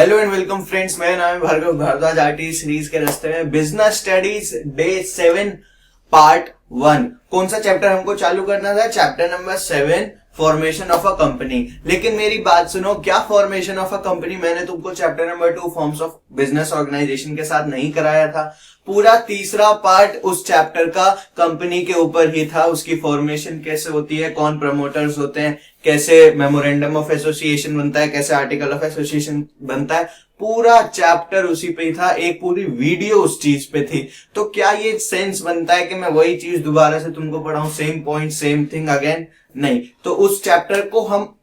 Hello and welcome friends, मेरा नाम है भार्गव भारद्वाज। आरटी सीरीज के रास्ते में बिजनेस स्टडीज डे 7 पार्ट 1। कौन सा चैप्टर हमको चालू करना था? Chapter number 7, formation of a company. लेकिन मेरी बात सुनो, क्या फॉर्मेशन ऑफ अ कंपनी मैंने तुमको chapter number 2 forms of business organisation के साथ नहीं कराया था? पूरा तीसरा पार्ट उस चैप्टर का कंपनी के ऊपर ही था। उसकी फॉर्मेशन कैसे होती है, कौन प्रमोटर्स होते हैं, कैसे मेमोरेंडम ऑफ एसोसिएशन बनता है, कैसे आर्टिकल ऑफ एसोसिएशन बनता है, पूरा चैप्टर उसी पे ही था। एक पूरी वीडियो उस चीज पे थी। तो क्या ये सेंस बनता है कि मैं वही चीज दोबारा से तुमको पढ़ाऊं, same point same thing again? नहीं। तो उस चैप्टर को हम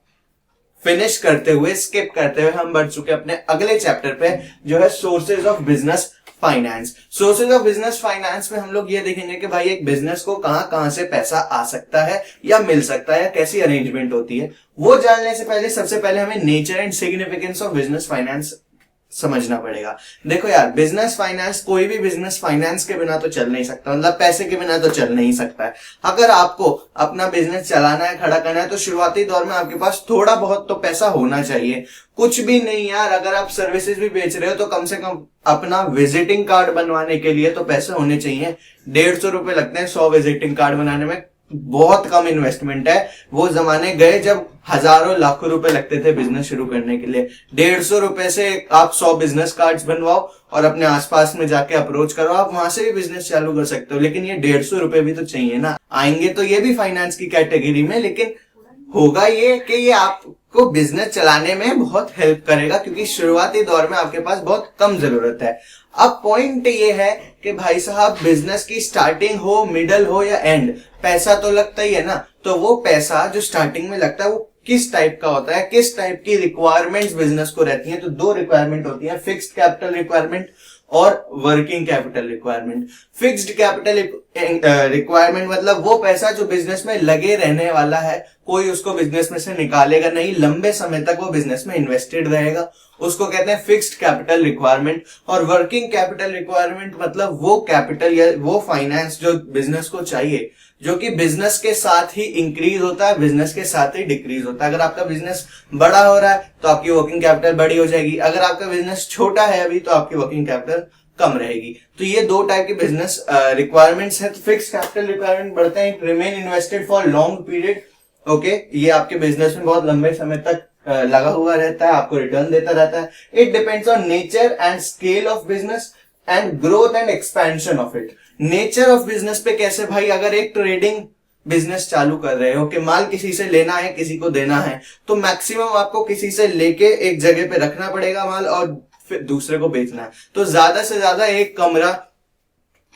फिनिश करते हुए, स्किप करते हुए हम बढ़ चुके अपने अगले चैप्टर पे, जो है sources of business finance. Sources of business finance में हम लोग ये देखेंगे कि भाई एक बिजनेस को कहां कहां से पैसा आ सकता है या मिल सकता है, या कैसी अरेंजमेंट होती है। वो जानने से पहले सबसे पहले हमें nature and significance of business finance समझना पड़ेगा। देखो यार, बिजनेस फाइनेंस, कोई भी बिजनेस फाइनेंस के बिना तो चल नहीं सकता, मतलब पैसे के बिना तो चल नहीं सकता है। अगर आपको अपना बिजनेस चलाना है, खड़ा करना है, तो शुरुआती दौर में आपके पास थोड़ा बहुत तो पैसा होना चाहिए। कुछ भी नहीं यार, अगर आप सर्विसेज भी बेच रहे हो तो कम से कम अपना विजिटिंग कार्ड बनवाने के लिए तो पैसे होने चाहिए। 150 रुपए लगते हैं 100 विजिटिंग कार्ड बनाने में। बहुत कम इन्वेस्टमेंट है। वो जमाने गए जब हजारों लाखों रुपए लगते थे बिजनेस शुरू करने के लिए। 150 रुपए से आप 100 बिजनेस कार्ड्स बनवाओ और अपने आसपास में जाके अप्रोच करो, आप वहां से भी बिजनेस चालू कर सकते हो। लेकिन ये 150 रुपए भी तो चाहिए ना। आएंगे तो ये भी फाइनेंस की कैटेगरी में, लेकिन होगा ये कि ये आपको बिजनेस चलाने में बहुत हेल्प करेगा, क्योंकि शुरुआती दौर में आपके पास बहुत कम जरूरत है। अब पॉइंट ये है कि भाई साहब, बिजनेस की स्टार्टिंग हो, मिडल हो या एंड, पैसा तो लगता ही है ना। तो वो पैसा जो स्टार्टिंग में लगता है वो किस टाइप का होता है, किस टाइप की रिक्वायरमेंट्स बिजनेस को रहती हैं? तो दो रिक्वायरमेंट होती है, फिक्स्ड कैपिटल रिक्वायरमेंट और working capital requirement. Fixed capital requirement मतलब वो पैसा जो बिजनेस में लगे रहने वाला है, कोई उसको बिजनेस में से निकालेगा नहीं, लंबे समय तक वो बिजनेस में इन्वेस्टेड रहेगा, उसको कहते हैं फिक्स्ड कैपिटल रिक्वायरमेंट। और वर्किंग कैपिटल रिक्वायरमेंट मतलब वो कैपिटल या वो फाइनेंस जो बिजनेस को चाहिए, जो कि बिजनेस के साथ ही इंक्रीज होता है, बिजनेस के साथ ही डिक्रीज होता है। अगर आपका बिजनेस बड़ा हो रहा है तो आपकी वर्किंग कैपिटल बड़ी हो जाएगी, अगर आपका बिजनेस छोटा है अभी तो आपकी वर्किंग कैपिटल कम रहेगी। तो ये दो टाइप की बिजनेस रिक्वायरमेंट्स है। तो फिक्स कैपिटल रिक्वायरमेंट बढ़ते हैं, remain invested for long period. Okay, ये आपके बिजनेस में बहुत लंबे समय तक लगा हुआ रहता है, आपको रिटर्न देता रहता है। It depends on nature and scale of business and growth and expansion of it. Nature of business पे कैसे भाई, अगर एक ट्रेडिंग बिजनेस चालू कर रहे हो कि माल किसी से लेना है, किसी को देना है, तो मैक्सिमम आपको किसी से लेके एक जगह पे रखना पड़ेगा माल और फिर दूसरे को बेचना है। तो ज्यादा से ज्यादा एक कमरा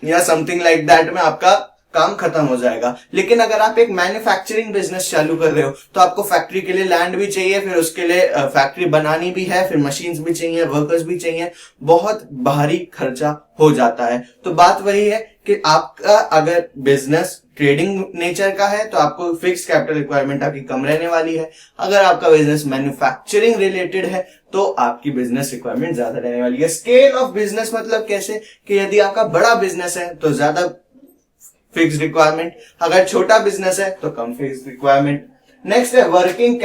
या समथिंग लाइक दैट में आपका काम खत्म हो जाएगा। लेकिन अगर आप एक मैन्युफैक्चरिंग बिजनेस चालू कर रहे हो तो आपको फैक्ट्री के लिए लैंड भी चाहिए, फिर उसके लिए फैक्ट्री बनानी भी है, फिर मशीन्स भी चाहिए, वर्कर्स भी चाहिए, बहुत भारी खर्चा हो जाता है। तो बात वही है कि आपका अगर बिजनेस ट्रेडिंग नेचर का है तो आपको फिक्स कैपिटल रिक्वायरमेंट आपकी कम रहने वाली है। अगर आपका बिजनेस मैन्युफैक्चरिंग रिलेटेड है तो आपकी बिजनेस रिक्वायरमेंट ज्यादा रहने वाली है। स्केल ऑफ बिजनेस मतलब कैसे कि यदि आपका बड़ा बिजनेस है तो ज्यादा फिक्स्ड रिक्वायरमेंट, अगर छोटा बिजनेस है तो कम फिक्स्ड रिक्वायरमेंट। नेक्स्ट है वर्किंग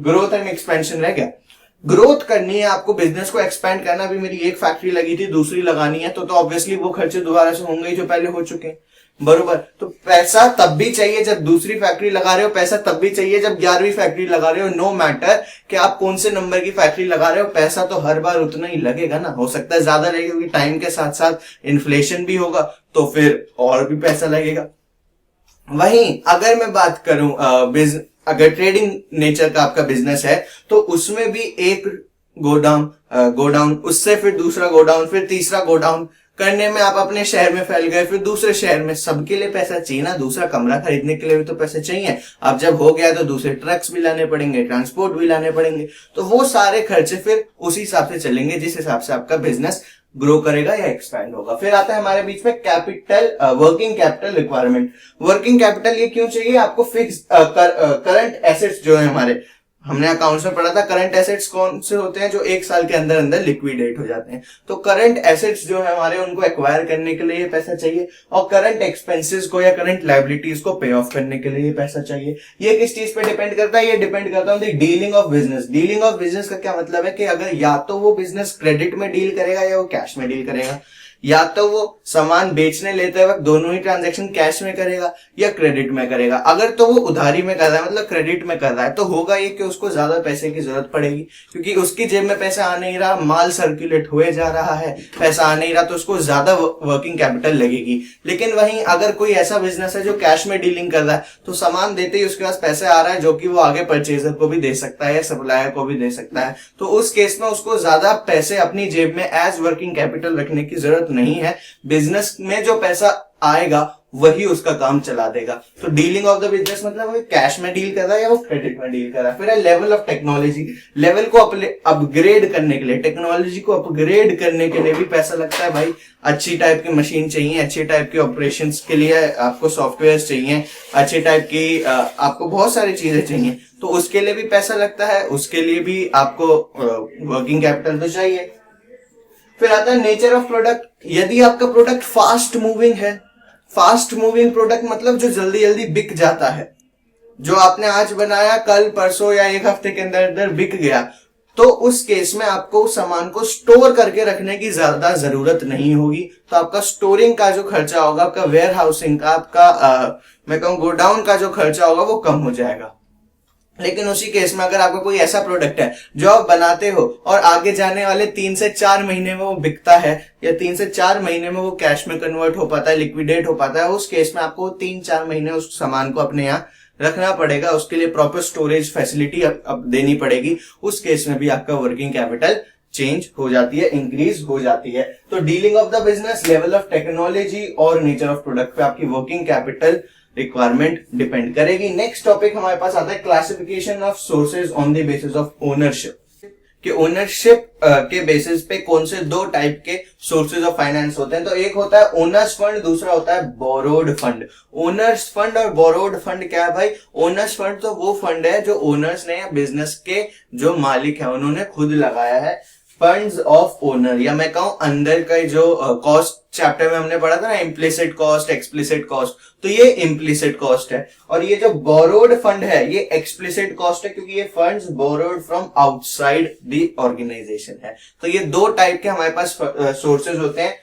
ग्रोथ एंड एक्सपेंशन। रह गया, ग्रोथ करनी है आपको, बिजनेस को एक्सपेंड करना भी। मेरी एक फैक्ट्री लगी थी, दूसरी लगानी है, तो ऑब्वियसली वो खर्चे दोबारा से होंगे ही जो पहले हो चुके हैं, बरोबर। तो पैसा तब भी चाहिए जब दूसरी फैक्ट्री लगा रहे हो, पैसा तब भी चाहिए जब 11वीं फैक्ट्री लगा रहे हो। नो मैटर कि आप कौन से नंबर की फैक्ट्री लगा रहे हो, पैसा तो हर बार उतना ही लगेगा ना। हो सकता है ज्यादा लगेगा क्योंकि टाइम के साथ साथ इन्फ्लेशन भी होगा, तो फिर और भी पैसा लगेगा। वहीं अगर मैं बात करूं अगर ट्रेडिंग नेचर का आपका बिजनेस है तो उसमें भी एक गोडाउन, उससे फिर दूसरा गोडाउन, फिर तीसरा गोडाउन करने में आप अपने शहर में फैल गए, फिर दूसरे शहर में, सबके लिए पैसा चाहिए ना। दूसरा कमरा खरीदने के लिए भी तो पैसे चाहिए। अब जब हो गया तो दूसरे ट्रक्स भी लाने पड़ेंगे, ट्रांसपोर्ट भी लाने पड़ेंगे, तो वो सारे खर्चे फिर उसी हिसाब से चलेंगे जिस हिसाब से आपका बिजनेस ग्रो करेगा या एक्सपैंड होगा। फिर आता है हमारे बीच में capital, working capital requirement. Working capital ये क्यों चाहिए आपको? फिक्स करंट एसेट्स जो है हमारे, हमने अकाउंट्स में पढ़ा था करंट एसेट्स कौन से होते हैं जो 1 साल के अंदर अंदर लिक्विडेट हो जाते हैं। तो करंट एसेट्स जो है हमारे, उनको एक्वायर करने के लिए ये पैसा चाहिए, और करंट एक्सपेंसेस को या करंट लायबिलिटीज को पे ऑफ करने के लिए ये पैसा चाहिए। ये किस चीज पे डिपेंड करता है? ये डिपेंड करता है dealing of business. Dealing of business का क्या मतलब है कि अगर या तो वो बिजनेस क्रेडिट में डील करेगा या वो कैश में डील करेगा, या तो वो सामान बेचने लेते वक्त दोनों ही ट्रांजैक्शन कैश में करेगा या क्रेडिट में करेगा। अगर तो वो उधारी में कर रहा है, मतलब क्रेडिट में कर रहा है, तो होगा ये कि उसको ज्यादा पैसे की जरूरत पड़ेगी, क्योंकि उसकी जेब में पैसा आ नहीं रहा, माल सर्कुलेट हुए जा रहा है, पैसा आ नहीं रहा, तो उसको ज्यादा वर्किंग कैपिटल लगेगी। लेकिन वहीं अगर कोई ऐसा बिजनेस है जो कैश में डीलिंग कर रहा है, तो सामान देते ही उसके पास पैसे आ रहा है जो कि वो आगे परचेजर को भी दे सकता है या सप्लायर को भी दे सकता है, तो उस केस में उसको ज्यादा पैसे अपनी जेब में एज वर्किंग कैपिटल रखने की जरूरत नहीं है। बिजनेस में जो पैसा आएगा वही उसका काम चला देगा। तो डीलिंग ऑफ द बिजनेस मतलब वो कैश में डील कर रहा है या वो क्रेडिट में डील कर रहा है। फिर है लेवल ऑफ टेक्नोलॉजी। लेवल को अपग्रेड करने के लिए, टेक्नोलॉजी को अपग्रेड करने के लिए भी पैसा लगता है भाई। अच्छी टाइप की मशीन चाहिए, अच्छे टाइप के ऑपरेशंस के लिए आपको सॉफ्टवेयर चाहिए, अच्छे टाइप की आपको बहुत सारी चीजें चाहिए, तो उसके लिए भी पैसा लगता है, उसके लिए भी आपको वर्किंग कैपिटल तो चाहिए। फिर आता है नेचर ऑफ प्रोडक्ट। यदि आपका प्रोडक्ट फास्ट मूविंग है, फास्ट मूविंग प्रोडक्ट मतलब जो जल्दी जल्दी बिक जाता है, जो आपने आज बनाया कल परसों या 1 हफ्ते के अंदर अंदर बिक गया, तो उस केस में आपको उस सामान को स्टोर करके रखने की ज्यादा जरूरत नहीं होगी। तो आपका स्टोरिंग का जो खर्चा होगा, आपका वेयर हाउसिंग का, आपका मैं कहूँ गोडाउन का जो खर्चा होगा वो कम हो जाएगा। लेकिन उसी केस में अगर आपका कोई ऐसा प्रोडक्ट है जो आप बनाते हो और आगे जाने वाले 3 से 4 महीने में वो बिकता है, या 3 से 4 महीने में वो कैश में कन्वर्ट हो पाता है, लिक्विडेट हो पाता है, उस केस में आपको 3-4 महीने उस सामान को अपने यहाँ रखना पड़ेगा। उसके लिए प्रॉपर स्टोरेज फैसिलिटी अब देनी पड़ेगी। उस केस में भी आपका वर्किंग कैपिटल चेंज हो जाती है, इंक्रीज हो जाती है। तो dealing of the business, level of technology और नेचर ऑफ प्रोडक्ट पे आपकी वर्किंग कैपिटल रिक्वायरमेंट डिपेंड करेगी। नेक्स्ट टॉपिक हमारे पास आता है classification of sources on the basis of ownership. कि ओनरशिप के बेसिस पे कौन से 2 टाइप के सोर्सेज ऑफ फाइनेंस होते हैं। तो एक होता है ओनर्स फंड, दूसरा होता है बोरोड फंड। ओनर्स फंड और बोरोड फंड क्या है भाई? ओनर्स फंड तो वो फंड है जो ओनर्स ने या बिजनेस के जो मालिक है उन्होंने खुद लगाया है। फंड्स ऑफ ओनर, या मैं कहूं अंदर का जो कॉस्ट चैप्टर में हमने पढ़ा था ना, इम्प्लिसिट कॉस्ट, एक्सप्लिसिट कॉस्ट, तो ये इम्प्लिसिट कॉस्ट है। और ये जो बोरोड फंड है ये एक्सप्लिसिट कॉस्ट है, क्योंकि ये funds borrowed from outside the organisation है। तो ये 2 टाइप के हमारे पास सोर्सेज होते हैं।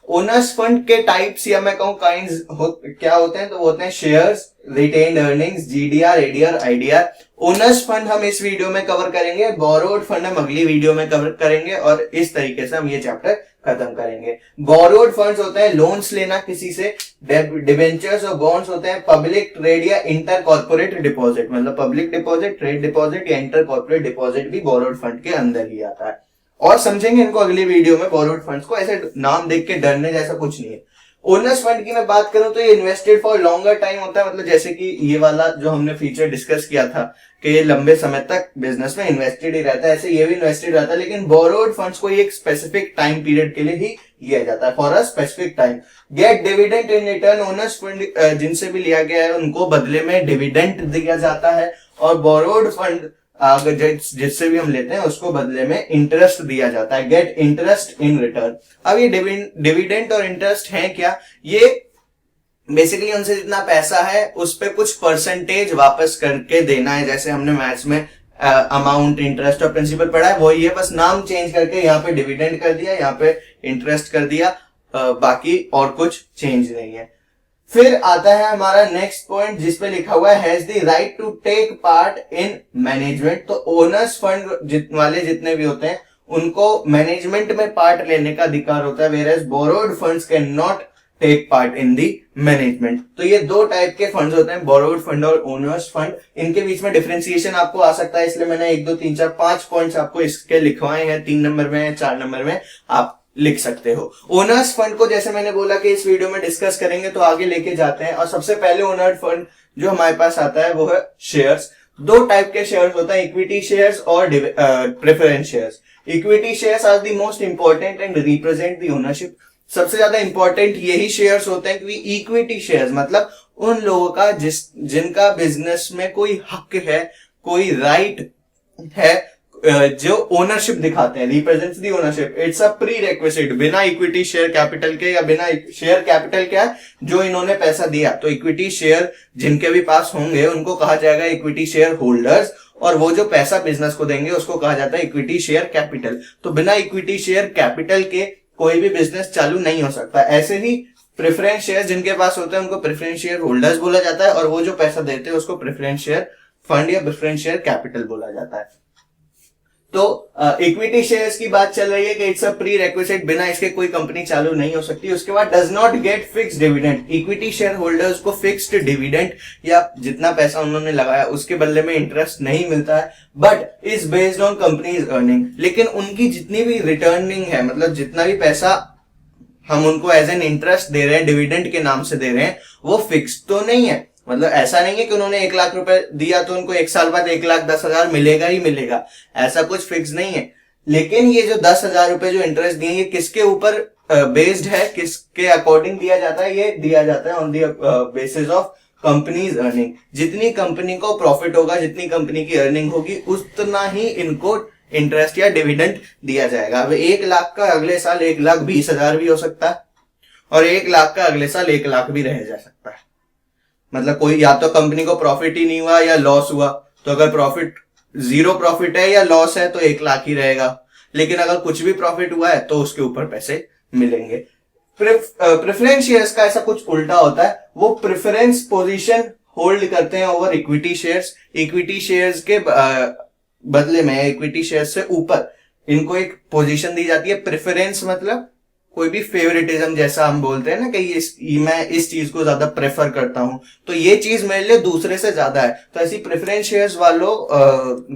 ओनर्स फंड के टाइप्स या मैं कहूं काइंड्स क्या होते हैं, तो वो होते हैं shares, retained earnings, GDR, ADR, IDR. Owner's fund हम इस वीडियो में कवर करेंगे, बोरोड फंड हम अगली वीडियो में कवर करेंगे, और इस तरीके से हम ये चैप्टर खत्म करेंगे। बोरोड फंड्स होते हैं लोन्स लेना किसी से, डिबेंचर्स और बॉन्ड्स होते हैं पब्लिक ट्रेड या इंटर कॉर्पोरेट डिपॉजिट, मतलब पब्लिक डिपॉजिट, ट्रेड डिपॉजिट या इंटर कॉर्पोरेट डिपॉजिट भी बोरोड फंड के अंदर ही आता है। और समझेंगे इनको अगली वीडियो में बोरोड फंड्स को। ऐसे नाम देख के डरने जैसा कुछ नहीं है। ओनर्स फंड की मैं बात करूं तो ये इन्वेस्टेड फॉर लॉन्गर टाइम होता है, मतलब जैसे कि ये वाला जो हमने फीचर डिस्कस किया था कि ये लंबे समय तक बिजनेस में इन्वेस्टेड ही रहता है, ऐसे ये भी इन्वेस्टेड रहता है। लेकिन बोरोड फंड्स को एक स्पेसिफिक टाइम पीरियड के लिए ही लिया जाता है, for a specific time. Gate dividend in return, owner's fund जिनसे भी लिया गया है उनको बदले में डिविडेंड दिया जाता है, और बोरोड फंड जिससे भी हम लेते हैं उसको बदले में इंटरेस्ट दिया जाता है, गेट इंटरेस्ट इन रिटर्न। अब ये डिविडेंड और इंटरेस्ट है क्या? ये बेसिकली उनसे जितना पैसा है उस पे कुछ परसेंटेज वापस करके देना है। जैसे हमने मैथ्स में अमाउंट, इंटरेस्ट और प्रिंसिपल पढ़ा है, वही है, बस नाम चेंज करके यहाँ पे डिविडेंड कर दिया, यहाँ पे इंटरेस्ट कर दिया, बाकी और कुछ चेंज नहीं है। फिर आता है हमारा नेक्स्ट पॉइंट जिसपे लिखा हुआ है has the right to take part in management. तो ओनर्स फंड वाले जितने भी होते हैं उनको मैनेजमेंट में पार्ट लेने का अधिकार होता है, whereas borrowed funds can not take part in the management. तो ये 2 टाइप के फंड्स होते हैं, बोरोड फंड और ओनर्स फंड। इनके बीच में डिफरेंशिएशन आपको आ सकता है, इसलिए मैंने 1 2 3 4 5 पॉइंट्स आपको इसके लिखवाए हैं। 3 नंबर में, 4 नंबर में आप लिख सकते हो। ओनर्स फंड को जैसे मैंने बोला कि इस वीडियो में डिस्कस करेंगे, तो आगे लेके जाते हैं। और सबसे पहले ओनर्स फंड जो हमारे पास आता है वो है शेयर्स। 2 टाइप के शेयर्स होता है, इक्विटी शेयर्स और preference shares. Equity shares are the most important and represent the ownership. सबसे ज्यादा इंपॉर्टेंट यही शेयर्स होते हैं, क्योंकि इक्विटी शेयर्स मतलब उन लोगों का जिनका बिजनेस में कोई हक है, कोई राइट है जो ओनरशिप दिखाते हैं, represents the ownership, it's a pre requisite. बिना इक्विटी शेयर कैपिटल के या बिना शेयर कैपिटल क्या है, जो इन्होंने पैसा दिया, तो इक्विटी शेयर जिनके भी पास होंगे उनको कहा जाएगा इक्विटी शेयर होल्डर्स, और वो जो पैसा बिजनेस को देंगे उसको कहा जाता है इक्विटी शेयर कैपिटल। तो बिना इक्विटी शेयर कैपिटल के कोई भी बिजनेस चालू नहीं हो सकता। ऐसे ही प्रेफरेंस शेयर जिनके पास होते हैं उनको प्रेफरेंस शेयर होल्डर्स बोला जाता है, और वो जो पैसा देते हैं उसको प्रेफरेंस शेयर फंड या प्रेफरेंस शेयर कैपिटल बोला जाता है। तो इक्विटी शेयर्स की बात चल रही है कि इट्स अ प्री रिक्विजिट, बिना इसके कोई कंपनी चालू नहीं हो सकती। उसके बाद does not gate fixed dividend, equity share holders को फिक्स्ड डिविडेंड या जितना पैसा उन्होंने लगाया उसके बदले में इंटरेस्ट नहीं मिलता है, but is based on companies earning. लेकिन उनकी जितनी भी रिटर्निंग है, मतलब जितना भी पैसा हम उनको एज एन इंटरेस्ट दे रहे हैं, डिविडेंड के नाम से दे रहे हैं, वो फिक्स तो नहीं है। मतलब ऐसा नहीं है कि उन्होंने 1 लाख रुपए दिया तो उनको 1 साल बाद 1,10,000 मिलेगा ही मिलेगा, ऐसा कुछ फिक्स नहीं है। लेकिन ये जो 10,000 रुपए जो इंटरेस्ट दिए, ये किसके ऊपर बेस्ड है, किसके अकॉर्डिंग दिया जाता है? ये दिया जाता है on the basis of companies earning. जितनी कंपनी को प्रॉफिट होगा, जितनी कंपनी की अर्निंग होगी, उतना ही इनको इंटरेस्ट या डिविडेंड दिया जाएगा। अब 1 लाख का अगले साल 1,20,000 भी हो सकता है, और 1 लाख का अगले साल 1 लाख भी रह जा सकता है। मतलब कोई या तो कंपनी को प्रॉफिट ही नहीं हुआ या लॉस हुआ, तो अगर प्रॉफिट 0 प्रॉफिट है या लॉस है तो 1 लाख ही रहेगा। लेकिन अगर कुछ भी प्रॉफिट हुआ है तो उसके ऊपर पैसे मिलेंगे। प्रेफरेंस शेयर्स का ऐसा कुछ उल्टा होता है, वो प्रेफरेंस पोजीशन होल्ड करते हैं over equity shares. Equity shares के बदले में, इक्विटी शेयर्स से ऊपर इनको एक पोजीशन दी जाती है। प्रेफरेंस मतलब कोई भी फेवरेटिज्म, जैसा हम बोलते हैं ना कि मैं इस चीज को ज्यादा प्रेफर करता हूं, तो ये चीज मेरे लिए दूसरे से ज्यादा है। तो ऐसी प्रेफरेंस शेयर्स वालों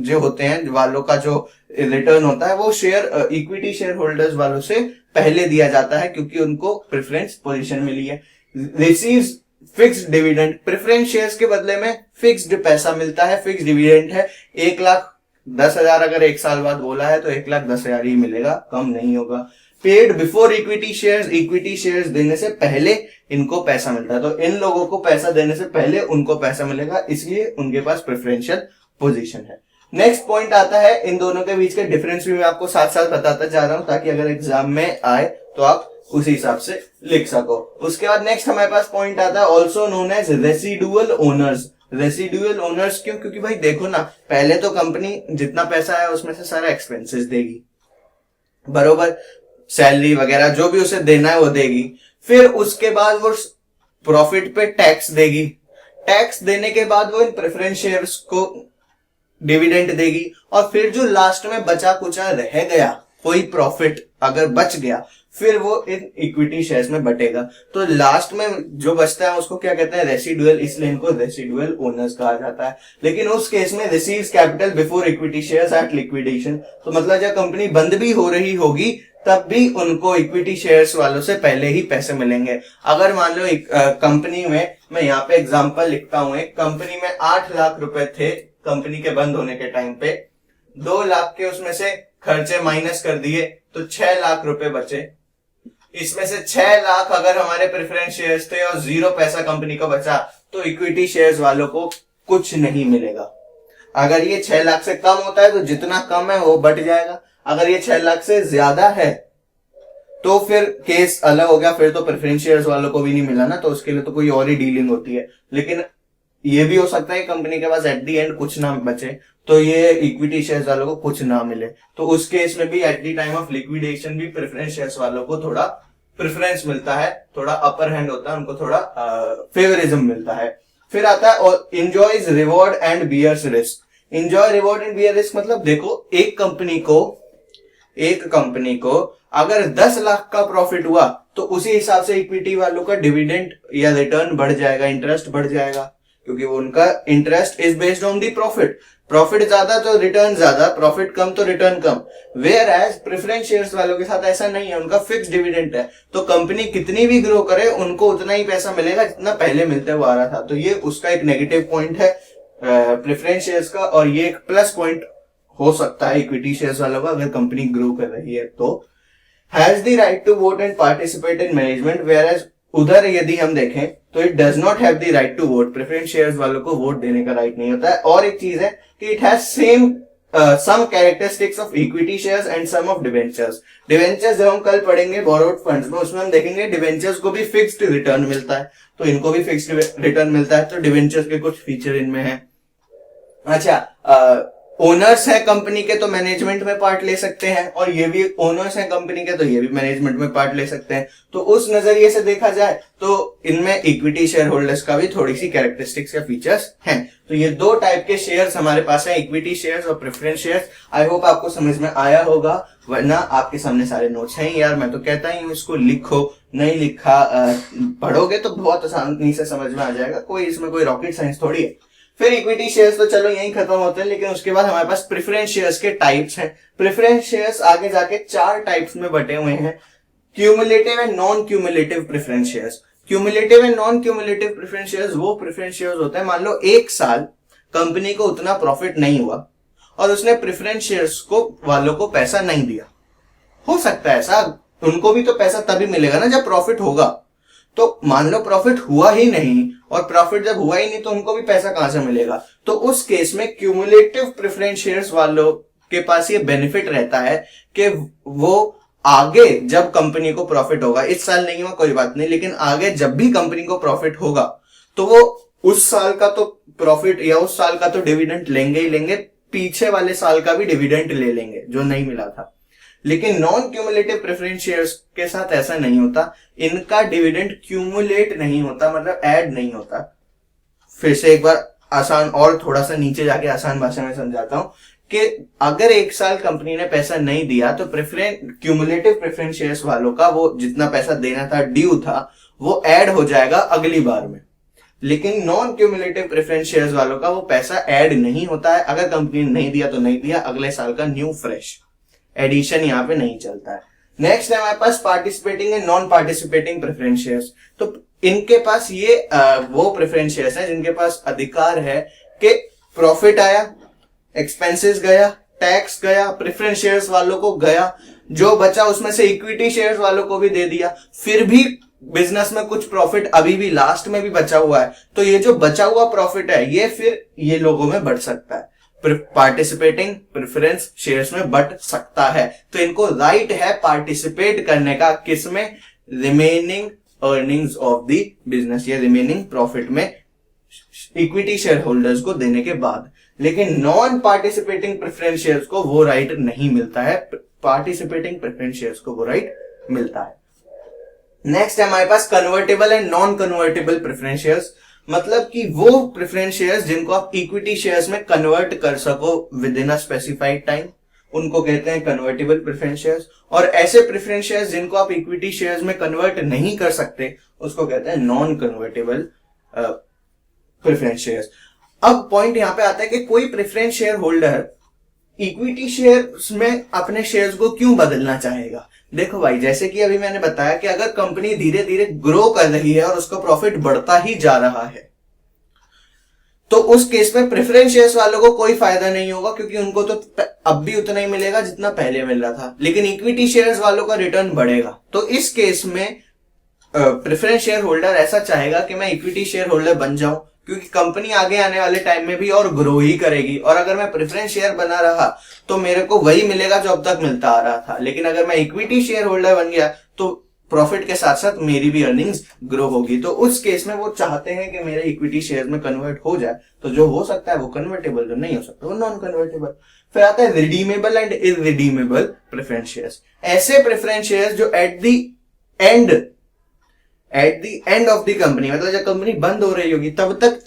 जो होते हैं, वालों का जो रिटर्न होता है वो शेयर इक्विटी शेयर होल्डर्स वालों से पहले दिया जाता है, क्योंकि उनको प्रेफरेंस पोजीशन मिली है। Receives fixed dividend, preference shares के बदले में फिक्स्ड पैसा मिलता है, फिक्स्ड डिविडेंड है। 1,10,000 अगर 1 साल बाद बोला है तो 1,10,000 ही मिलेगा, कम नहीं होगा। Paid before equity shares, equity shares देने से पहले इनको पैसा मिलता है, तो इन लोगों को पैसा देने से पहले उनको पैसा मिलेगा, इसलिए उनके पास प्रेफरेंशियल पोजीशन है। नेक्स्ट पॉइंट आता है, इन दोनों के बीच के डिफरेंस भी मैं आपको साथ साथ बताता जा रहा हूं, ताकि अगर एग्जाम में आए तो आप उसी हिसाब से लिख सको। उसके बाद नेक्स्ट हमारे पास पॉइंट आता है also known as residual owners. Residual owners क्यों? क्योंकि भाई देखो ना, पहले तो कंपनी जितना पैसा है उसमें से सारा एक्सपेंसेस देगी, बरोबर, सैलरी वगैरह जो भी उसे देना है वो देगी। फिर उसके बाद वो प्रॉफिट पे टैक्स देगी, टैक्स देने के बाद वो इन प्रेफरेंस शेयर्स को डिविडेंड देगी, और फिर जो लास्ट में बचा कुचा रह गया, कोई प्रॉफिट अगर बच गया, फिर वो इन इक्विटी शेयर्स में बटेगा। तो लास्ट में जो बचता है उसको क्या कहते हैं? रेसिडुअल, इसलिए इनको रेसिडुअल ओनर्स कहा जाता है। लेकिन उस केस में receives capital before equity shares at liquidation, तो मतलब जब कंपनी बंद भी हो रही होगी तब भी उनको इक्विटी शेयर्स वालों से पहले ही पैसे मिलेंगे। अगर मान लो एक कंपनी में, मैं यहाँ पे एग्जांपल लिखता हूं, एक कंपनी में 8 लाख रुपए थे कंपनी के बंद होने के टाइम पे, 2 लाख के उसमें से खर्चे माइनस कर दिए तो 6 लाख रुपए बचे। इसमें से 6 लाख अगर हमारे प्रेफरेंस शेयर्स थे और 0 पैसा कंपनी को बचा, तो इक्विटी शेयर्स वालों को कुछ नहीं मिलेगा। अगर ये 6 लाख से कम होता है तो जितना कम है वो बट जाएगा, अगर ये 6 लाख से ज्यादा है तो फिर केस अलग हो गया, फिर तो प्रेफरेंस शेयर्स वालों को भी नहीं मिला ना, तो उसके लिए तो कोई और ही डीलिंग होती है। लेकिन ये भी हो सकता है कंपनी के पास एट दी एंड कुछ ना बचे, तो ये इक्विटी शेयर्स वालों को कुछ ना मिले, तो उस केस में भी at the time of liquidation भी प्रेफरेंस शेयर्स वालों को थोड़ा प्रेफरेंस मिलता है, थोड़ा अपर हैंड होता है, उनको थोड़ा फेवरिज्म मिलता है। फिर आता है enjoys reward and bears risk. Enjoy reward and bear risk मतलब देखो, एक कंपनी को अगर 10 लाख का प्रॉफिट हुआ तो उसी हिसाब से इक्विटी वालों का डिविडेंड या रिटर्न बढ़ जाएगा, इंटरेस्ट बढ़ जाएगा, क्योंकि उनका interest is based on the profit. Profit ज्यादा तो रिटर्न ज्यादा, प्रॉफिट कम तो रिटर्न कम। वेयर एज प्रेफरेंस शेयर्स वालों के साथ ऐसा नहीं है, उनका फिक्स डिविडेंड है, तो कंपनी कितनी भी ग्रो करे उनको उतना ही पैसा मिलेगा जितना पहले मिलते हुआ आ रहा था। तो ये उसका एक नेगेटिव पॉइंट है प्रेफरेंस शेयर्स का, और ये एक प्लस पॉइंट हो सकता है इक्विटी शेयर्स वालों का अगर कंपनी ग्रो कर रही है तो। Has the right to vote and participate in management, whereas उधर यदि हम देखें तो it does not have the right to vote. Preference shares वालों को वोट देने का राइट नहीं होता है। और एक चीज है कि it has same some characteristics of equity shares and some of debentures. Debentures जब हम कल पढ़ेंगे बोरोड फंड्स में, उसमें हम देखेंगे डिवेंचर्स को भी फिक्स्ड रिटर्न मिलता है, तो इनको भी फिक्स्ड रिटर्न मिलता है, तो डिवेंचर्स के कुछ फीचर इनमें है। अच्छा, ओनर्स है कंपनी के तो मैनेजमेंट में पार्ट ले सकते हैं, और ये भी ओनर्स है कंपनी के तो ये भी मैनेजमेंट में पार्ट ले सकते हैं। तो उस नजरिए से देखा जाए तो इनमें इक्विटी शेयर होल्डर्स का भी थोड़ी सी कैरेक्टरिस्टिक्स या फीचर्स हैं। तो ये दो टाइप के शेयर्स हमारे पास है, इक्विटी शेयर्स और प्रेफरेंस शेयर्स। आई होप आपको समझ में आया होगा, वरना आपके सामने सारे नोट्स हैं यार, मैं तो कहता ही हूँ इसको लिखो, नहीं लिखा पढ़ोगे तो बहुत आसानी से समझ में आ जाएगा, कोई इसमें कोई रॉकेट साइंस थोड़ी है। फिर इक्विटी शेयर्स तो चलो यही खत्म होते हैं, लेकिन उसके बाद हमारे पास प्रेफरेंस शेयर्स के टाइप्स हैं। प्रेफरेंस शेयर्स आगे जाके 4 टाइप्स में बटे हुए हैं, cumulative and non cumulative preference shares. Cumulative and non cumulative preference shares वो प्रेफरेंस शेयर्स होते हैं, मान लो 1 साल कंपनी को उतना प्रॉफिट नहीं हुआ और उसने प्रेफरेंस शेयर्स को वालों को पैसा नहीं दिया। हो सकता है ऐसा, उनको भी तो पैसा तभी मिलेगा ना जब प्रॉफिट होगा। तो मान लो प्रॉफिट हुआ ही नहीं, और प्रॉफिट जब हुआ ही नहीं तो उनको भी पैसा कहां से मिलेगा। तो उस केस में क्यूमुलेटिव प्रेफरेंस शेयर्स वालों के पास ये बेनिफिट रहता है कि वो आगे जब कंपनी को प्रॉफिट होगा, इस साल नहीं हुआ कोई बात नहीं, लेकिन आगे जब भी कंपनी को प्रॉफिट होगा तो वो उस साल का तो प्रॉफिट या उस साल का तो डिविडेंड लेंगे ही लेंगे, पीछे वाले साल का भी डिविडेंड ले लेंगे जो नहीं मिला था। लेकिन नॉन क्यूमुलेटिव प्रेफरेंस शेयर्स के साथ ऐसा नहीं होता, इनका डिविडेंड क्यूमुलेट नहीं होता, मतलब ऐड नहीं होता। फिर से एक बार आसान और थोड़ा सा नीचे जाके आसान भाषा में समझाता हूं कि अगर 1 साल कंपनी ने पैसा नहीं दिया तो क्यूमुलेटिव प्रेफरेंस शेयर्स वालों का वो जितना पैसा देना था, ड्यू था, वो ऐड हो जाएगा अगली बार में। लेकिन नॉन क्यूमुलेटिव प्रेफरेंस शेयर्स वालों का वो पैसा ऐड नहीं होता है, अगर कंपनी ने नहीं दिया तो नहीं दिया, अगले साल का न्यू फ्रेश एडिशन यहाँ पे नहीं चलता है। नेक्स्ट है हमारे पास participating and non participating preference shares. तो इनके पास ये वो प्रेफरेंस शेयर्स हैं जिनके पास अधिकार है कि प्रॉफिट आया, एक्सपेंसेस गया, टैक्स गया, प्रेफरेंस शेयर्स वालों को गया, जो बचा उसमें से इक्विटी शेयर्स वालों को भी दे दिया, फिर भी बिजनेस में कुछ प्रॉफिट अभी भी लास्ट में भी बचा हुआ है, तो ये जो बचा हुआ प्रॉफिट है ये फिर ये लोगों में बढ़ सकता है, पार्टिसिपेटिंग प्रेफरेंस शेयर्स में बढ़ सकता है। तो इनको राइट है पार्टिसिपेट करने का, किसमें, remaining earnings of the business या रिमेनिंग प्रॉफिट में इक्विटी शेयर होल्डर्स को देने के बाद। लेकिन नॉन पार्टिसिपेटिंग प्रेफरेंस शेयर्स को वो राइट नहीं मिलता है, पार्टिसिपेटिंग प्रेफरेंस शेयर्स को वो राइट मिलता है। नेक्स्ट है हमारे पास convertible and non convertible preference shares, मतलब कि वो प्रेफरेंस शेयर्स जिनको आप इक्विटी शेयर्स में कन्वर्ट कर सको with in a specified time, उनको कहते हैं कन्वर्टेबल प्रेफरेंस शेयर्स। और ऐसे प्रेफरेंस शेयर्स जिनको आप इक्विटी शेयर्स में कन्वर्ट नहीं कर सकते उसको कहते हैं नॉन कन्वर्टेबल प्रेफरेंस शेयर्स। अब पॉइंट यहां पे आता है कि कोई preference share holder equity shares में अपने शेयर्स को क्यों बदलना चाहेगा। देखो भाई, जैसे कि अभी मैंने बताया कि अगर कंपनी धीरे धीरे ग्रो कर रही है और उसका प्रॉफिट बढ़ता ही जा रहा है तो उस केस में प्रेफरेंस शेयर्स वालों को कोई फायदा नहीं होगा, क्योंकि उनको तो अब भी उतना ही मिलेगा जितना पहले मिल रहा था, लेकिन इक्विटी शेयर्स वालों का रिटर्न बढ़ेगा। तो इस केस में प्रेफरेंस शेयर होल्डर ऐसा चाहेगा कि मैं इक्विटी शेयर होल्डर बन जाऊं, क्योंकि कंपनी आगे आने वाले टाइम में भी और ग्रो ही करेगी, और अगर मैं प्रेफरेंस शेयर बना रहा तो मेरे को वही मिलेगा जो अब तक मिलता आ रहा था। लेकिन अगर मैं इक्विटी शेयर होल्डर बन गया तो प्रॉफिट के साथ साथ मेरी भी अर्निंग्स ग्रो होगी। तो उस केस में वो चाहते हैं कि मेरे इक्विटी शेयर में कन्वर्ट हो जाए, तो जो हो सकता है वो कन्वर्टेबल, जो नहीं हो सकता वो नॉन कन्वर्टेबल। फिर आता है redeemable and irredeemable preference shares. ऐसे प्रेफरेंस शेयर्स जो at the end of the company, मतलब जब कंपनी बंद हो रही होगी तब तक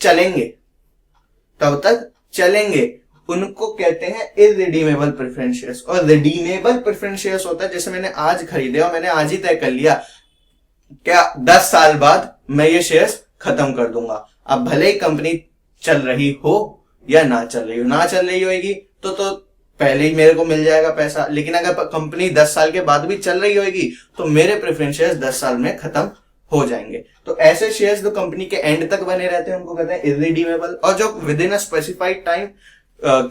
चलेंगे, उनको कहते हैं इररिडीमेबल प्रेफरेंस शेयर्स। और रिडीमेबल प्रेफरेंस शेयर्स होता है जैसे मैंने आज खरीदे और मैंने आज ही तय कर लिया क्या 10 साल बाद मैं ये शेयर्स खत्म कर दूंगा। अब भले ही कंपनी चल रही हो या ना चल रही होगी तो पहले ही मेरे को मिल जाएगा पैसा, लेकिन अगर कंपनी 10 साल के बाद भी चल रही होगी तो मेरे प्रेफरेंस शेयर्स 10 साल में खत्म हो जाएंगे। तो ऐसे शेयर्स जो कंपनी के एंड तक बने रहते हैं उनको कहते हैं इररिडीमेबल, और जो with in a specified time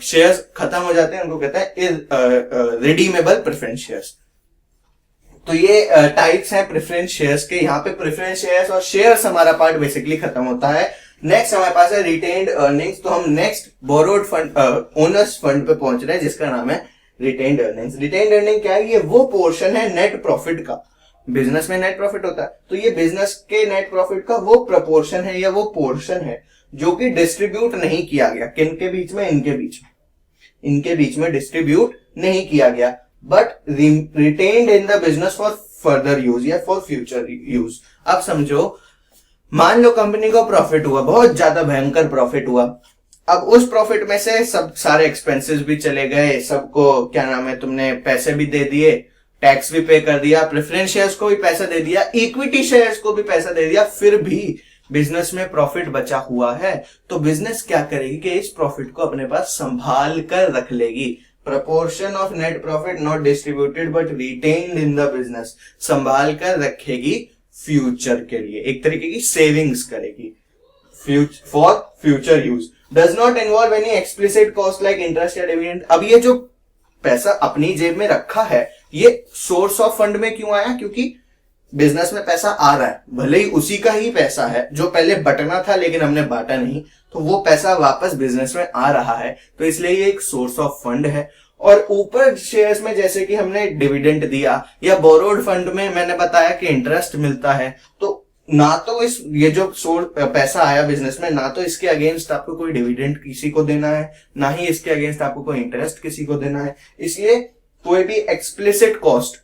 shares खत्म हो जाते हैं उनको कहते हैं रिडीमेबल प्रेफरेंस शेयर्स। तो ये टाइप्स हैं प्रेफरेंस शेयर्स के। यहाँ पे प्रेफरेंस शेयर्स और शेयर्स हमारा पार्ट बेसिकली खत्म होता है। नेक्स्ट हमारे पास है रिटेन्ड अर्निंग्स। तो हम next borrowed fund owner's fund पे पहुंच रहे हैं जिसका नाम है रिटेन्ड अर्निंग्स। रिटेन्ड अर्निंग क्या है? ये वो पोर्शन है नेट प्रॉफिट का, बिजनेस में नेट प्रॉफिट होता है तो ये बिजनेस के नेट प्रॉफिट का वो प्रपोर्शन है या वो पोर्शन है जो कि डिस्ट्रीब्यूट नहीं किया गया। किन के बीच में? इनके बीच में डिस्ट्रीब्यूट नहीं किया गया, but retained in the business for further use या फॉर फ्यूचर यूज। अब समझो, मान लो कंपनी को प्रॉफिट हुआ, बहुत ज्यादा भयंकर प्रॉफिट हुआ। अब उस प्रॉफिट में से सब सारे एक्सपेंसेस भी चले गए, सबको क्या नाम है, तुमने पैसे भी दे दिए, टैक्स भी पे कर दिया, प्रेफरेंस शेयर्स को भी पैसा दे दिया, इक्विटी शेयर्स को भी पैसा दे दिया, फिर भी बिजनेस में प्रॉफिट बचा हुआ है। तो बिजनेस क्या करेगी कि इस प्रॉफिट को अपने पास संभाल कर रख लेगी। Proportion of net profit not distributed but retained in the business, संभाल कर रखेगी फ्यूचर के लिए, एक तरीके की सेविंग्स करेगी for future use. Does not involve any explicit cost like interest या डिविडेंड। अब ये जो पैसा अपनी जेब में रखा है, ये सोर्स ऑफ फंड में क्यों आया? क्योंकि बिजनेस में पैसा आ रहा है, भले ही उसी का ही पैसा है जो पहले बटना था लेकिन हमने बांटा नहीं, तो वो पैसा वापस बिजनेस में आ रहा है, तो इसलिए ये एक सोर्स ऑफ फंड है। और ऊपर शेयर्स में जैसे कि हमने डिविडेंड दिया या बोरोड फंड में मैंने बताया कि इंटरेस्ट मिलता है, तो ना तो ये जो पैसा आया बिजनेस में, ना तो इसके अगेंस्ट आपको कोई डिविडेंड किसी को देना है, ना ही इसके अगेंस्ट आपको कोई इंटरेस्ट किसी को देना है, इसलिए कोई भी एक्सप्लिसिट कॉस्ट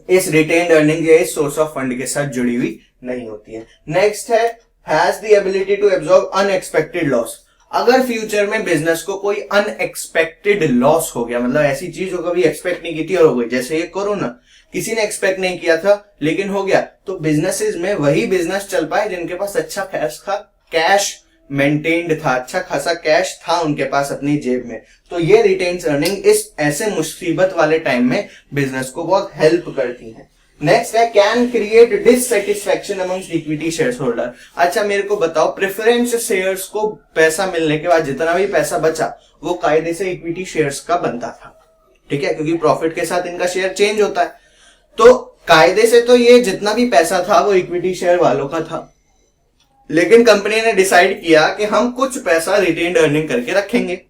इस रिटेन्ड अर्निंग या इस सोर्स ऑफ फंड के साथ जुड़ी हुई नहीं होती है। नेक्स्ट है has the ability to absorb unexpected loss. अगर फ्यूचर में बिजनेस को कोई अनएक्सपेक्टेड लॉस हो गया, मतलब ऐसी चीज जो कभी एक्सपेक्ट नहीं की थी और हो गई, जैसे ये कोरोना, किसी ने एक्सपेक्ट नहीं किया था लेकिन हो गया, तो बिजनेसेस में वही बिजनेस चल पाए जिनके पास अच्छा कैश मेंटेन्ड था, अच्छा खासा कैश था उनके पास अपनी जेब में। तो ये रिटेन्ड अर्निंग इस ऐसे मुसीबत वाले टाइम में बिजनेस को बहुत हेल्प करती है। नेक्स्ट है can create dissatisfaction amongst equity share holder. अच्छा मेरे को बताओ, प्रेफरेंस शेयर्स को पैसा मिलने के बाद जितना भी पैसा बचा वो कायदे से इक्विटी शेयर्स का बनता था, ठीक है, क्योंकि प्रॉफिट के साथ इनका शेयर चेंज होता है। तो कायदे से तो ये जितना भी पैसा था वो इक्विटी शेयर वालों का था, लेकिन कंपनी ने डिसाइड किया कि हम कुछ पैसा रिटेन्ड अर्निंग करके रखेंगे।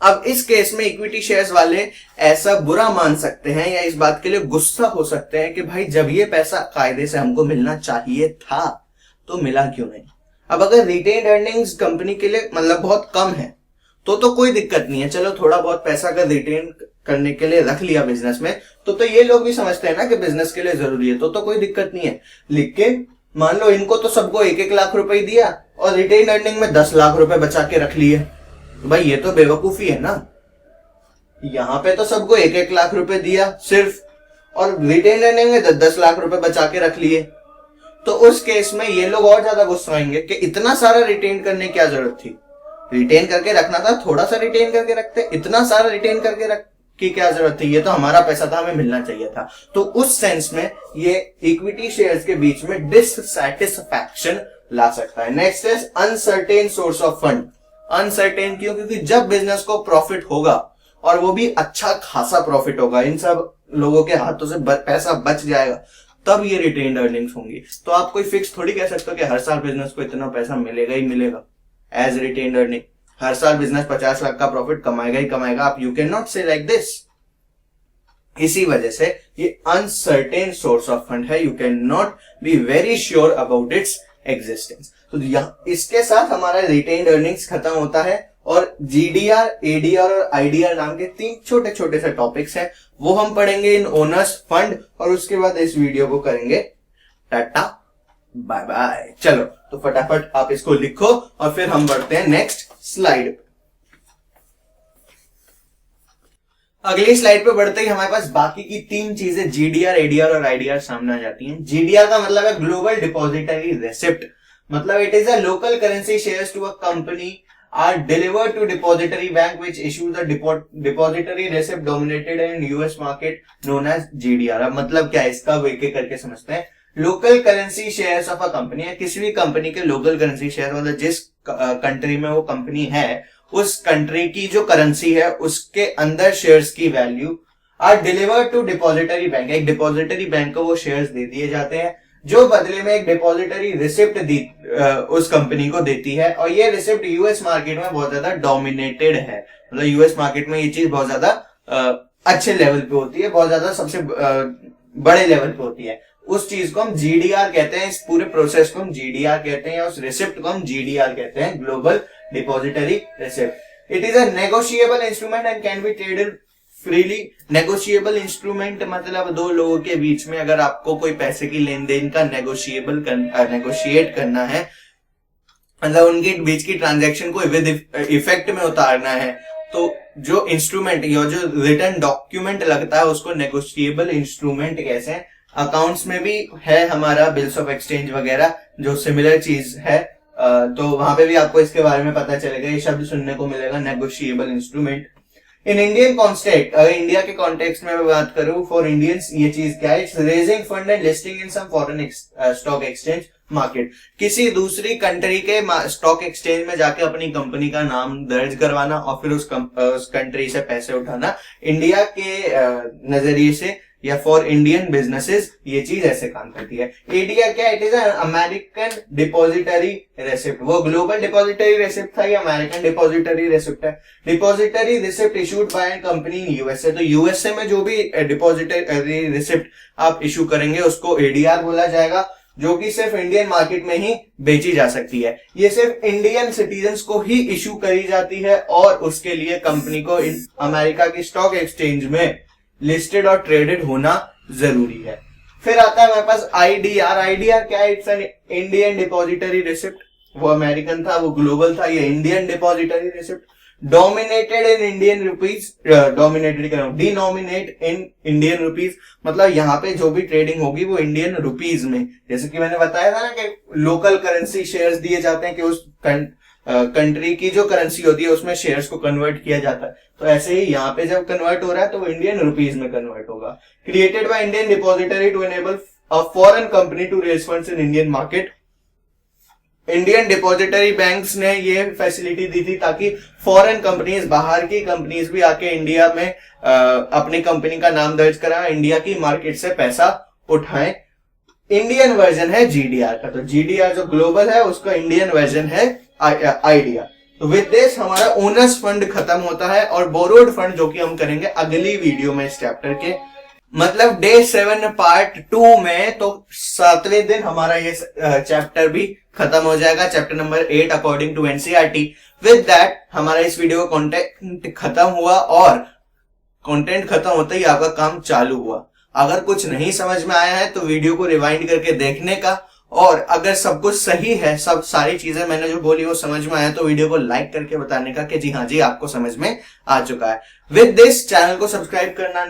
अब इस केस में इक्विटी शेयर्स वाले ऐसा बुरा मान सकते हैं या इस बात के लिए गुस्सा हो सकते हैं कि भाई जब ये पैसा कायदे से हमको मिलना चाहिए था तो मिला क्यों नहीं। अब अगर रिटेन्ड अर्निंग्स कंपनी के लिए मतलब बहुत कम है तो कोई दिक्कत नहीं है, चलो थोड़ा बहुत पैसा अगर रिटेन करने के लिए रख लिया बिजनेस में तो ये लोग भी समझते हैं ना कि बिजनेस के लिए जरूरी है, तो कोई दिक्कत नहीं है। लेकिन मान लो इनको तो सबको 1-1 लाख रुपए दिया और रिटेन अर्निंग में 10 लाख रुपए बचा के रख लिए, तो भाई ये तो बेवकूफी है ना। यहां पे तो सबको 1-1 लाख रुपए दिया सिर्फ, और रिटेन अर्निंग में 10 लाख रुपए बचा के रख लिए, तो उस केस में ये लोग और ज्यादा गुस्सा आएंगे कि इतना सारा रिटेन करने की क्या जरूरत थी, रिटेन करके रखना था, थोड़ा सा रिटेन करके रखते, इतना सारा रिटेन करके रख की क्या जरूरत थी, ये तो हमारा पैसा था, हमें मिलना चाहिए था। तो उस सेंस में ये इक्विटी शेयर्स के बीच में डिससैटिस्फैक्शन ला सकता है। Next is uncertain source of fund. Uncertain क्यों? क्योंकि जब बिजनेस को प्रॉफिट होगा और वो भी अच्छा खासा प्रॉफिट होगा, इन सब लोगों के हाथों से पैसा बच जाएगा, तब ये रिटेन्ड अर्निंग्स होंगी। तो आप कोई फिक्स थोड़ी कह सकते हो कि हर साल बिजनेस को इतना पैसा मिलेगा ही मिलेगा एज रिटेन्ड अर्निंग, हर साल बिजनेस 50 लाख का प्रॉफिट कमाएगा ही कमाएगा, आप यू कैन नॉट से लाइक दिस। इसी वजह से ये अनसर्टेन सोर्स ऑफ फंड है, you can not be very sure about its existence. तो इसके साथ हमारा रिटेन्ड अर्निंग्स खत्म होता है और जीडीआर, एडीआर और आईडीआर नाम के 3 छोटे छोटे से टॉपिक्स हैं, वो हम पढ़ेंगे इन ओनर्स फंड, और उसके बाद इस वीडियो को करेंगे टाटा बाय बाय। चलो तो फटाफट आप इसको लिखो और फिर हम बढ़ते हैं नेक्स्ट स्लाइड। अगली स्लाइड पे बढ़ते ही हमारे पास बाकी की 3 चीजें जीडीआर, एडीआर और आईडीआर सामने आ जाती हैं। जीडीआर का मतलब है ग्लोबल डिपॉजिटरी रेसिप्ट, मतलब it is a local currency shares to a company are delivered to depository bank which issues the depository receipt dominated in US market known as GDR। अब मतलब क्या है इसका, वो एक-एक करके समझते हैं। Local currency shares of a company है, किसी भी कंपनी के लोकल करेंसी शेयर, मतलब जिस कंट्री में वो कंपनी है उस कंट्री की जो करेंसी है उसके अंदर शेयर्स की value are delivered to depository bank, एक डिपॉजिटरी बैंक को वो शेयर्स दे दिए जाते हैं। जो बदले में एक डिपॉजिटरी रिसिप्ट उस कंपनी को देती है, और ये रिसिप्ट यूएस मार्केट में बहुत ज्यादा डोमिनेटेड है। मतलब यूएस मार्केट में ये चीज बहुत ज्यादा अच्छे लेवल पे होती है, बहुत ज्यादा सबसे बड़े लेवल पे होती है। उस चीज को हम जीडीआर कहते हैं, इस पूरे प्रोसेस को हम जीडीआर कहते हैं, या उस रिसिप्ट को हम जीडीआर कहते हैं, global depository receipt. It is a negotiable instrument and can be traded freely. Negotiable instrument मतलब दो लोगों के बीच में अगर आपको कोई पैसे की लेन देन का नेगोशिएट करना है, मतलब उनके बीच की ट्रांजैक्शन को विद इफेक्ट में उतारना है, तो जो इंस्ट्रूमेंट या जो रिटर्न डॉक्यूमेंट लगता है उसको नेगोशिएबल इंस्ट्रूमेंट कहते हैं। अकाउंट्स में भी है हमारा बिल्स ऑफ एक्सचेंज वगैरह जो सिमिलर चीज है, तो वहां पे भी आपको इसके बारे में पता चलेगा, ये शब्द सुनने को मिलेगा, negotiable instrument. In Indian context, अगर इंडिया के कॉन्टेक्स्ट में मैं बात करूं, फॉर इंडियंस ये चीज क्या है, raising fund and listing in some foreign stock exchange market. किसी दूसरी कंट्री के स्टॉक एक्सचेंज में जाके अपनी कंपनी का नाम दर्ज करवाना और फिर उस कंट्री से पैसे उठाना, इंडिया के नजरिए से या फॉर इंडियन बिजनेसेस ये चीज ऐसे काम करती है। एडीआर क्या, it is American depository receipt. वो ग्लोबल डिपॉजिटरी रेसिप्ट था, ये अमेरिकन डिपॉजिटरी रेसिप्ट है। Depository receipt issued by an company in USA, तो यूएसए में जो भी डिपॉजिटरी रिसिप्ट आप इशू करेंगे उसको एडीआर बोला जाएगा, जो कि सिर्फ इंडियन मार्केट में ही बेची जा सकती है। ये सिर्फ इंडियन सिटीजन्स को ही इशू करी जाती है और उसके लिए कंपनी को अमेरिका की स्टॉक एक्सचेंज में लिस्टेड और ट्रेडेड होना जरूरी है। फिर आता है हमारे पास आईडीआर। आईडीआर क्या है, it's an Indian depository receipt. वो अमेरिकन था, वो ग्लोबल था, ये Indian depository receipt. Dominated in Indian rupees, denominate in Indian rupees, मतलब यहाँ पे जो भी ट्रेडिंग होगी वो इंडियन रुपीज में, जैसे कि मैंने बताया था ना कि लोकल करेंसी शेयर्स दिए जाते हैं कि उस कंट्री की जो करेंसी होती है उसमें शेयर्स को कन्वर्ट किया जाता है, तो ऐसे ही यहाँ पे जब कन्वर्ट हो रहा है तो वो इंडियन रुपीज में कन्वर्ट होगा। Created by Indian depository to enable a foreign company to raise funds in Indian market. Indian depository banks ने ये फैसिलिटी दी थी ताकि फॉरेन कंपनीज, बाहर की कंपनीज भी आके इंडिया में अपनी कंपनी का नाम दर्ज कराएं, इंडिया की मार्केट से पैसा उठाएं। इंडियन वर्जन है जीडीआर का, तो जीडीआर जो ग्लोबल है उसका इंडियन वर्जन है आईडीआर। तो विद दिस हमारा ओनर्स फंड खत्म होता है और बोरोड फंड जो कि हम करेंगे अगली वीडियो में इस चैप्टर के, मतलब डे 7 पार्ट 2 में, तो 7वें दिन हमारा ये चैप्टर भी खत्म हो जाएगा, chapter number 8 according to NCERT. With that हमारा इस वीडियो का कंटेंट खत्म हुआ और कंटेंट खत्म होते ही आपका काम चालू हुआ। अगर कुछ नहीं समझ में आया है तो वीडियो को रिवाइंड करके देखने का, और अगर सब कुछ सही है, सब सारी चीजें मैंने जो बोली वो समझ में आया, तो वीडियो को लाइक करके बताने का कि जी हाँ जी आपको समझ में आ चुका है। विद दिस चैनल को सब्सक्राइब करना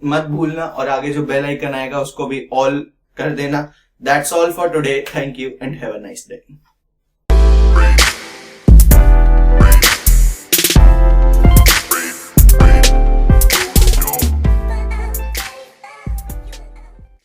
मत भूलना और आगे जो बेल आइकन आएगा उसको भी ऑल कर देना। That's all for today, thank you and have a nice day.